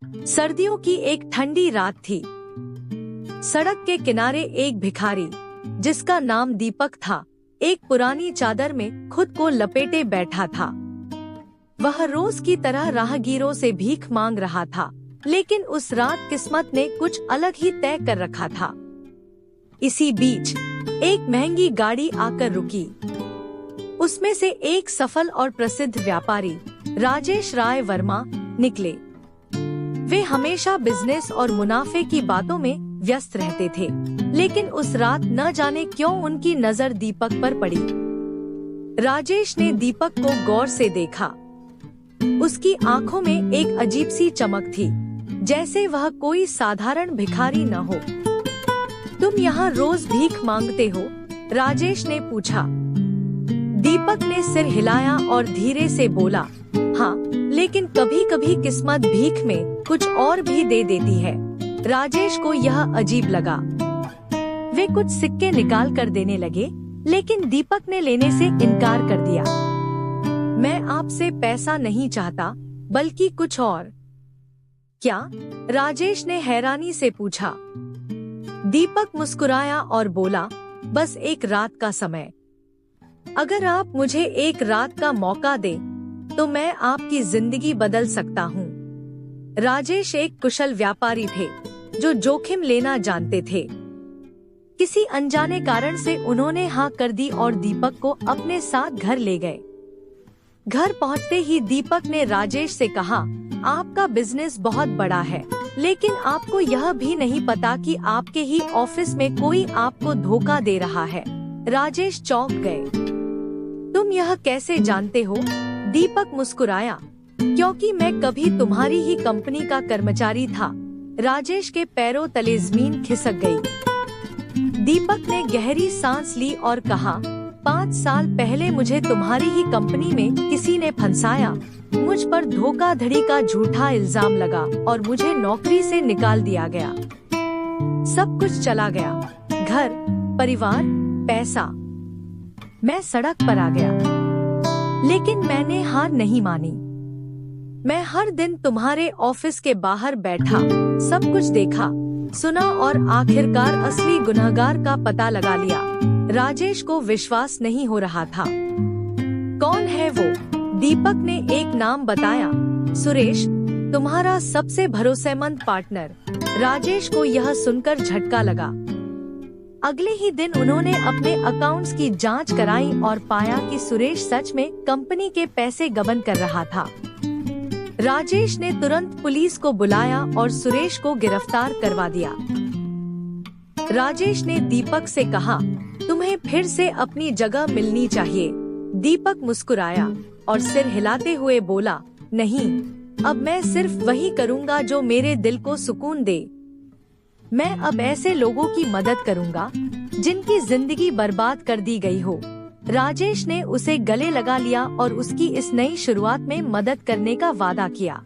सर्दियों की एक ठंडी रात थी। सड़क के किनारे एक भिखारी, जिसका नाम दीपक था, एक पुरानी चादर में खुद को लपेटे बैठा था। वह रोज की तरह राहगीरों से भीख मांग रहा था, लेकिन उस रात किस्मत ने कुछ अलग ही तय कर रखा था। इसी बीच एक महंगी गाड़ी आकर रुकी। उसमें से एक सफल और प्रसिद्ध व्यापारी राजेश राय वर्मा निकले। वे हमेशा बिजनेस और मुनाफे की बातों में व्यस्त रहते थे, लेकिन उस रात न जाने क्यों उनकी नजर दीपक पर पड़ी। राजेश ने दीपक को गौर से देखा। उसकी आंखों में एक अजीब सी चमक थी, जैसे वह कोई साधारण भिखारी न हो। तुम यहाँ रोज भीख मांगते हो? राजेश ने पूछा। दीपक ने सिर हिलाया और धीरे से बोला, हाँ, लेकिन कभी कभी किस्मत भीख में कुछ और भी दे देती है। राजेश को यह अजीब लगा। वे कुछ सिक्के निकाल कर देने लगे, लेकिन दीपक ने लेने से इनकार कर दिया। मैं आपसे पैसा नहीं चाहता, बल्कि कुछ और। क्या? राजेश ने हैरानी से पूछा। दीपक मुस्कुराया और बोला, बस एक रात का समय। अगर आप मुझे एक रात का मौका दें, तो मैं आपकी जिंदगी बदल सकता हूँ। राजेश एक कुशल व्यापारी थे, जो जोखिम लेना जानते थे। किसी अनजाने कारण से उन्होंने हाँ कर दी और दीपक को अपने साथ घर ले गए। घर पहुँचते ही दीपक ने राजेश से कहा, आपका बिजनेस बहुत बड़ा है, लेकिन आपको यह भी नहीं पता कि आपके ही ऑफिस में कोई आपको धोखा दे रहा है। राजेश चौंक गए। तुम यह कैसे जानते हो? दीपक मुस्कुराया, क्योंकि मैं कभी तुम्हारी ही कंपनी का कर्मचारी था। राजेश के पैरों तले जमीन खिसक गई। दीपक ने गहरी सांस ली और कहा, 5 साल पहले मुझे तुम्हारी ही कंपनी में किसी ने फंसाया। मुझ पर धोखाधड़ी का झूठा इल्जाम लगा और मुझे नौकरी से निकाल दिया गया। सब कुछ चला गया, घर, परिवार, पैसा। मैं सड़क पर आ गया, लेकिन मैंने हार नहीं मानी। मैं हर दिन तुम्हारे ऑफिस के बाहर बैठा, सब कुछ देखा, सुना और आखिरकार असली गुनहगार का पता लगा लिया। राजेश को विश्वास नहीं हो रहा था। कौन है वो? दीपक ने एक नाम बताया, सुरेश, तुम्हारा सबसे भरोसेमंद पार्टनर। राजेश को यह सुनकर झटका लगा। अगले ही दिन उन्होंने अपने अकाउंट्स की जांच कराई और पाया कि सुरेश सच में कंपनी के पैसे गबन कर रहा था। राजेश ने तुरंत पुलिस को बुलाया और सुरेश को गिरफ्तार करवा दिया। राजेश ने दीपक से कहा, तुम्हें फिर से अपनी जगह मिलनी चाहिए। दीपक मुस्कुराया और सिर हिलाते हुए बोला, नहीं, अब मैं सिर्फ वही करूँगा जो मेरे दिल को सुकून दे। मैं अब ऐसे लोगों की मदद करूँगा जिनकी जिंदगी बर्बाद कर दी गई हो। राजेश ने उसे गले लगा लिया और उसकी इस नई शुरुआत में मदद करने का वादा किया।